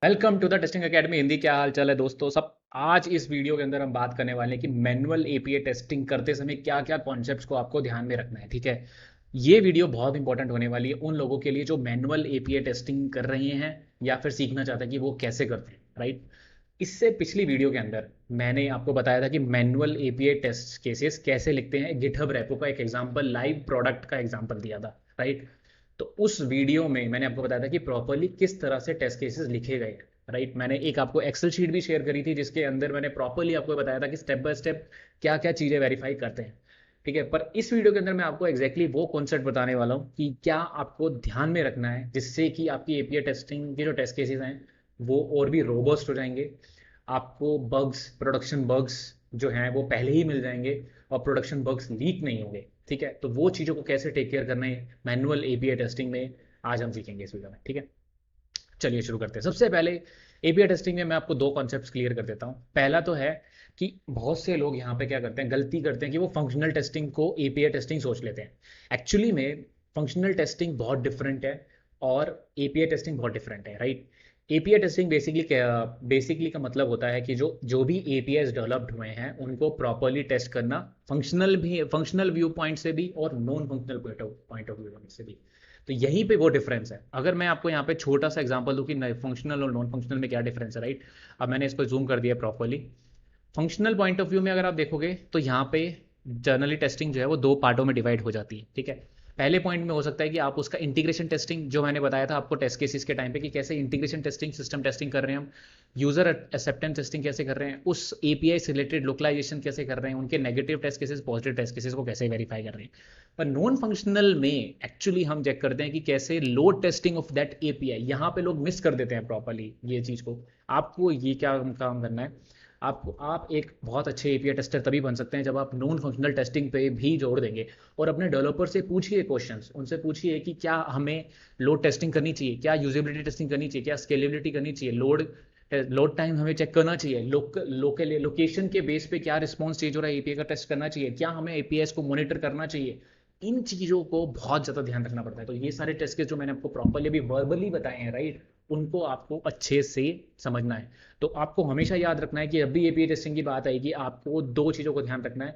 Welcome to the testing academy Hindi. क्या हाल चाल है दोस्तों सब। आज इस वीडियो के अंदर हम बात करने वाले हैं कि मैनुअल एपीआई टेस्टिंग करते समय क्या क्या कॉन्सेप्ट्स को आपको ध्यान में रखना है। ठीक है, ये वीडियो बहुत इंपॉर्टेंट होने वाली है उन लोगों के लिए जो मैनुअल एपीआई टेस्टिंग कर रहे हैं या फिर सीखना चाहते हैं कि वो कैसे करते हैं। राइट, इससे पिछली वीडियो के अंदर मैंने आपको बताया था कि मैनुअल एपीआई टेस्ट केसेस कैसे लिखते हैं। गिटहब रेपो का एक एग्जांपल, लाइव प्रोडक्ट का एग्जांपल दिया था। राइट, तो उस वीडियो में मैंने आपको बताया था कि प्रॉपरली किस तरह से टेस्ट केसेस लिखे गए। राइट, मैंने एक आपको एक्सेल शीट भी शेयर करी थी जिसके अंदर मैंने प्रॉपरली आपको बताया था कि स्टेप बाय स्टेप क्या क्या चीज़ें वेरीफाई करते हैं। ठीक है, पर इस वीडियो के अंदर मैं आपको एग्जैक्टली वो कॉन्सेप्ट बताने वाला हूँ कि क्या आपको ध्यान में रखना है जिससे कि आपकी एपीआई टेस्टिंग के जो टेस्ट केसेस हैं वो और भी रोबस्ट हो जाएंगे। आपको बग्स, प्रोडक्शन बग्स जो हैं वो पहले ही मिल जाएंगे और प्रोडक्शन बग्स लीक नहीं होंगे। ठीक है, तो वो चीज़ों को कैसे टेक केयर करना है मैनुअल एपीआई टेस्टिंग में आज हम सीखेंगे इस वीडियो में। ठीक है, चलिए शुरू करते हैं। सबसे पहले एपीआई टेस्टिंग में मैं आपको दो कॉन्सेप्ट्स क्लियर कर देता हूं। पहला तो है कि बहुत से लोग यहाँ पे क्या करते हैं, गलती करते हैं कि वो फंक्शनल टेस्टिंग को एपीआई टेस्टिंग सोच लेते हैं। एक्चुअली में फंक्शनल टेस्टिंग बहुत डिफरेंट है और एपीआई टेस्टिंग बहुत डिफरेंट है। राइट, एपीआई टेस्टिंग बेसिकली का मतलब होता है कि जो जो भी एपीआई डेवलप्ड हुए हैं उनको प्रॉपरली टेस्ट करना, फंक्शनल व्यू पॉइंट से भी और non functional point of view से भी। तो यहीं पे वो डिफरेंस है। अगर मैं आपको यहाँ पे छोटा सा एग्जांपल दूं कि फंक्शनल और नॉन फंक्शनल में क्या डिफरेंस है। राइट, अब मैंने इसको जूम कर दिया properly. Functional point of view में अगर आप देखोगे तो यहाँ पे जर्नली टेस्टिंग जो है वो दो पार्टों में डिवाइड हो जाती है। ठीक है, पहले पॉइंट में हो सकता है कि आप उसका इंटीग्रेशन टेस्टिंग, जो मैंने बताया था आपको टेस्ट केसेस के टाइम पे कि कैसे इंटीग्रेशन टेस्टिंग, सिस्टम टेस्टिंग कर रहे हैं हम, यूजर एक्सेप्टेंस टेस्टिंग कैसे कर रहे हैं, उस एपीआई से रिलेटेड लोकलाइजेशन कैसे कर रहे हैं, उनके negative test cases, positive test cases को कैसे वेरीफाई कर रहे हैं। पर नॉन फंक्शनल में एक्चुअली हम चेक करते हैं कि कैसे load testing of that API. यहाँ पे लोग मिस कर देते हैं प्रॉपरली ये चीज को। आपको ये क्या काम करना है, आप एक बहुत अच्छे एपीआई टेस्टर तभी बन सकते हैं जब आप नॉन फंक्शनल टेस्टिंग पे भी जोड़ देंगे। और अपने डेवलपर से पूछिए क्वेश्चंस, उनसे पूछिए कि क्या हमें लोड टेस्टिंग करनी चाहिए, क्या यूजेबिलिटी टेस्टिंग करनी चाहिए, क्या स्केलेबिलिटी करनी चाहिए, लोड टाइम हमें चेक करना चाहिए, लोकल लोकेशन के बेस पे क्या रिस्पॉन्स चेंज हो रहा है एपीआई का टेस्ट करना चाहिए, क्या हमें एपीआई को मॉनिटर करना चाहिए। इन चीज़ों को बहुत ज़्यादा ध्यान रखना पड़ता है। तो ये सारे टेस्ट केस जो मैंने आपको प्रॉपरली अभी वर्बली बताए हैं, राइट, उनको आपको अच्छे से समझना है। तो आपको हमेशा याद रखना है कि जब भी एपीआई टेस्टिंग की बात आएगी आपको दो चीज़ों को ध्यान रखना है।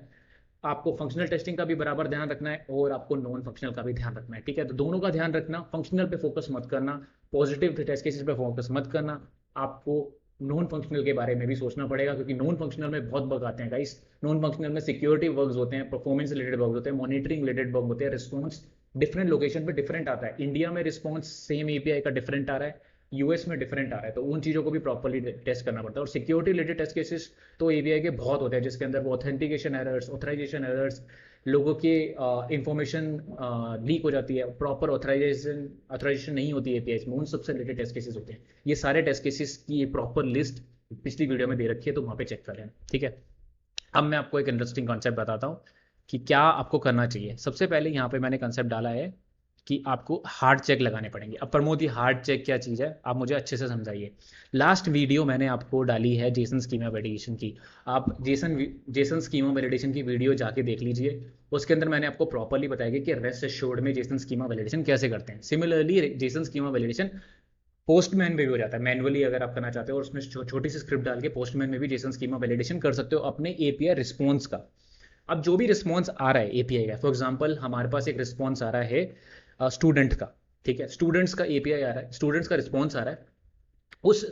आपको फंक्शनल टेस्टिंग का भी बराबर ध्यान रखना है और आपको नॉन फंक्शनल का भी ध्यान रखना है। ठीक है, तो दोनों का ध्यान रखना, फंक्शनल पे फोकस मत करना, पॉजिटिव टेस्ट केसेस पे फोकस मत करना। आपको नॉन फंक्शनल के बारे में भी सोचना पड़ेगा क्योंकि नॉन फंक्शनल में बहुत बग आते हैं गाइस। नॉन फंक्शनल में सिक्योरिटी बग्स होते हैं, परफॉर्मेंस रिलेटेड बग्स होते हैं, मॉनिटरिंग रिलेटेड बग होते हैं, रिस्पॉन्स डिफरेंट लोकेशन पे डिफरेंट आता है। इंडिया में रिस्पॉन्स सेम एपीआई का डिफरेंट आ रहा है, यूएस में डिफरेंट आ रहा है, तो उन चीज़ों को भी प्रॉपरली टेस्ट करना पड़ता है। और सिक्योरिटी रिलेटेड टेस्ट केसेस तो एपीआई के बहुत होते हैं जिसके अंदर वो ऑथेंटिकेशन एरर्स, ऑथराइजेशन एरर्स, लोगों की इंफॉर्मेशन लीक हो जाती है, प्रॉपर ऑथराइजेशन नहीं होती है एपीआई में, उन सबसे रिलेटेड टेस्ट केसेस होते हैं। ये सारे टेस्ट केसेस की प्रॉपर लिस्ट पिछली वीडियो में दे रखी है, तो वहाँ पे चेक कर लेना। ठीक है, अब मैं आपको एक इंटरेस्टिंग कॉन्सेप्ट बताता हूँ कि क्या आपको करना चाहिए। सबसे पहले यहाँ पे मैंने कंसेप्ट डाला है कि आपको हार्ड चेक लगाने पड़ेंगे। अब प्रमोद, ये हार्ड चेक क्या चीज़ है, आप मुझे अच्छे से समझाइए। लास्ट वीडियो मैंने आपको डाली है जेसन स्कीमा वैलिडेशन की। आप जेसन स्कीमा वैलिडेशन की वीडियो जाके देख लीजिए। उसके अंदर मैंने आपको प्रॉपरली बताया कि रेस्ट एश्योर्ड में जेसन स्कीमा वैलिडेशन कैसे करते हैं। Similarly Jason schema validation postman में भी हो जाता है, मैनुअली अगर आप करना चाहते हो और उसमें छोटी सी स्क्रिप्ट डाल के पोस्टमैन में भी जेसन स्कीमा वैलिडेशन कर सकते हो अपने एपीआई रिस्पॉन्स का। अब जो भी रिस्पॉन्स आ रहा है एपीआई का, फॉर एग्जांपल हमारे पास एक रिस्पॉन्स आ रहा है स्टूडेंट का। ठीक है, स्टूडेंट्स का एपीआई आ रहा है, स्टूडेंट्स का रिस्पॉन्स आ रहा है। उस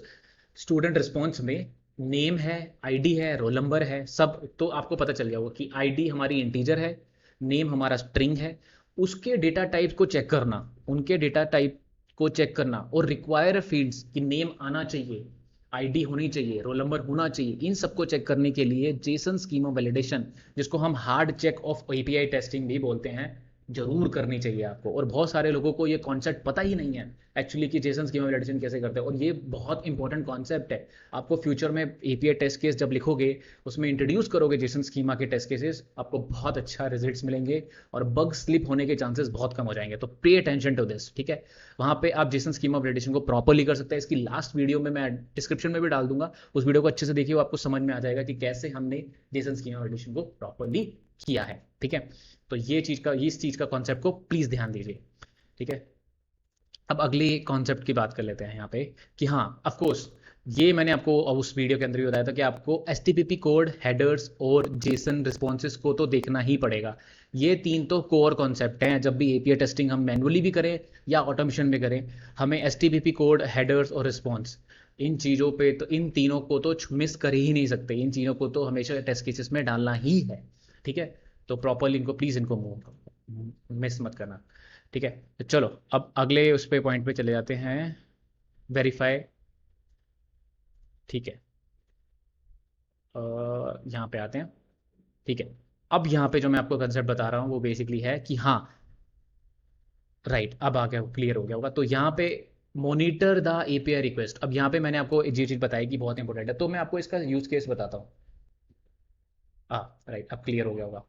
स्टूडेंट रिस्पॉन्स में नेम है, आईडी है, रोल नंबर है, सब तो आपको पता चल गया होगा कि आईडी हमारी इंटीजर है, नेम हमारा स्ट्रिंग है। उसके डेटा टाइप को चेक करना, उनके डेटा टाइप को चेक करना और रिक्वायर फील्ड्स कि नेम आना चाहिए, आईडी होनी चाहिए, रोल नंबर होना चाहिए, इन सबको चेक करने के लिए जेसन स्कीमा वैलिडेशन, जिसको हम hard check of API testing भी बोलते हैं, जरूर करनी चाहिए आपको। और बहुत सारे लोगों को ये कॉन्सेप्ट पता ही नहीं है एक्चुअली कि जेसन स्कीमा वैलिडेशन कैसे करते हैं, और ये बहुत इंपॉर्टेंट कॉन्सेप्ट है। आपको फ्यूचर में एपीआई टेस्ट केस जब लिखोगे उसमें इंट्रोड्यूस करोगे जेसन स्कीमा के टेस्ट केसेस, आपको बहुत अच्छा रिजल्ट्स मिलेंगे और बग स्लिप होने के चांसेस बहुत कम हो जाएंगे। तो पे अटेंशन टू दिस। ठीक है, वहां पे आप जेसन स्कीमा वैलिडेशन को प्रॉपरली कर सकते हैं। इसकी लास्ट वीडियो में मैं डिस्क्रिप्शन में भी डाल दूंगा, उस वीडियो को अच्छे से देखिए, आपको समझ में आ जाएगा कि कैसे हमने जेसन स्कीमा वैलिडेशन को प्रॉपरली किया है। ठीक है, तो ये चीज का, इस चीज का कॉन्सेप्ट को प्लीज ध्यान दीजिए। ठीक है, अब अगले कॉन्सेप्ट की बात कर लेते हैं यहाँ पे कि हाँ ऑफ कोर्स ये मैंने आपको उस वीडियो के अंदर भी बताया था कि आपको एचटीटीपी कोड, हेडर्स और जेसन रिस्पॉन्सेज को तो देखना ही पड़ेगा। ये तीन तो कोर कॉन्सेप्ट हैं। जब भी एपीआई टेस्टिंग हम मैनुअली भी करें या ऑटोमेशन में करें, हमें एचटीटीपी कोड, हेडर्स और रिस्पॉन्स, इन चीज़ों पे तो, इन तीनों को तो मिस कर ही नहीं सकते। इन चीज़ों को तो हमेशा टेस्ट केसेस में डालना ही है। ठीक है, तो प्रॉपरली इनको प्लीज़ इनको मिस मत करना। ठीक है, तो चलो अब अगले उस पे पॉइंट पे चले जाते हैं, वेरीफाई। ठीक है, यहाँ पे आते हैं। ठीक है, अब यहाँ पे जो मैं आपको कंसेप्ट बता रहा हूँ वो बेसिकली है कि हाँ राइट, अब आ गया, क्लियर हो गया होगा। तो यहाँ पे मोनिटर द एपीआई रिक्वेस्ट। अब यहाँ पे मैंने आपको ये चीज़ बताई कि बहुत इंपॉर्टेंट है, तो मैं आपको इसका यूज केस बताता हूँ। हाँ राइट, अब क्लियर हो गया होगा।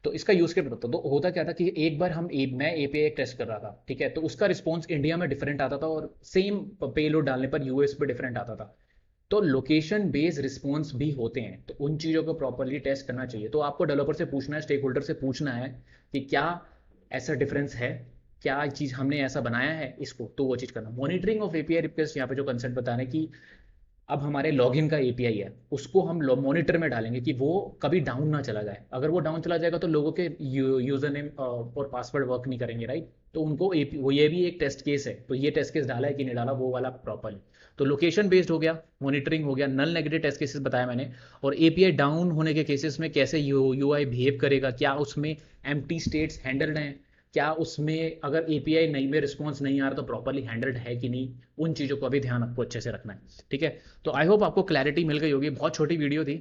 तो इसका यूज केस बताता हूँ। तो होता क्या था कि एक बार मैं एपीआई टेस्ट कर रहा था, ठीक है, तो उसका रिस्पॉन्स इंडिया में डिफरेंट आता था और सेम पेलोड डालने पर यूएस पे डिफरेंट आता था। तो लोकेशन बेस्ड रिस्पॉन्स भी होते हैं, तो उन चीज़ों को प्रॉपरली टेस्ट करना चाहिए। तो आपको डेवलपर से पूछना है, स्टेक होल्डर से पूछना है कि क्या ऐसा डिफरेंस है, क्या चीज़ हमने ऐसा बनाया है इसको, तो वो चीज़ करना। मॉनिटरिंग ऑफ एपीआई रिक्वेस्ट, यहाँ पे जो कंसेप्ट बता रहे हैं कि अब हमारे लॉगिन का एपीआई है, उसको हम मॉनिटर में डालेंगे कि वो कभी डाउन ना चला जाए। अगर वो डाउन चला जाएगा तो लोगों के यूजर नेम और पासवर्ड वर्क नहीं करेंगे, राइट। तो उनको वो ये भी एक टेस्ट केस है, तो ये टेस्ट केस डाला है कि नहीं डाला वो वाला प्रॉपरली। तो लोकेशन बेस्ड हो गया, मॉनिटरिंग हो गया, नल नेगेटिव टेस्ट केसेस बताया मैंने, और एपीआई डाउन होने के केसेस में कैसे यूआई बिहेव करेगा, क्या उसमें एम्प्टी स्टेट्स हैंडल्ड हैं, क्या उसमें अगर एपीआई नहीं में रिस्पॉन्स नहीं आ रहा तो प्रॉपरली हैंडल्ड है कि नहीं, उन चीज़ों का भी ध्यान आपको अच्छे से रखना है। ठीक है, तो आई होप आपको क्लैरिटी मिल गई होगी। बहुत छोटी वीडियो थी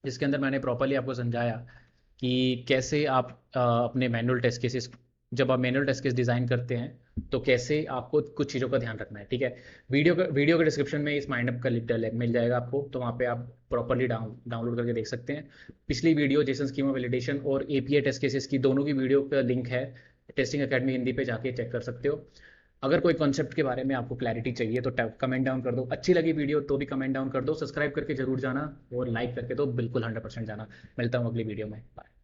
जिसके अंदर मैंने प्रॉपरली आपको समझाया कि कैसे आप अपने मैनुअल टेस्ट केसेस, जब आप मैनुअल टेस्ट केस डिज़ाइन करते हैं तो कैसे आपको कुछ चीज़ों का ध्यान रखना है। ठीक है, वीडियो के डिस्क्रिप्शन में इस माइंड अप का लिंक मिल जाएगा आपको, तो वहाँ पे आप प्रॉपरली डाउनलोड करके देख सकते हैं। पिछली वीडियो जेसन स्कीमा वैलिडेशन और एपीआई टेस्ट केसेस की दोनों की वीडियो का लिंक है, टेस्टिंग अकेडमी हिंदी पे जाके चेक कर सकते हो। अगर कोई कॉन्सेप्ट के बारे में आपको क्लैरिटी चाहिए तो कमेंट डाउन कर दो, अच्छी लगी वीडियो तो भी कमेंट डाउन कर दो, सब्सक्राइब करके जरूर जाना और लाइक करके तो बिल्कुल 100% जाना। मिलता हूँ अगली वीडियो में, बाय।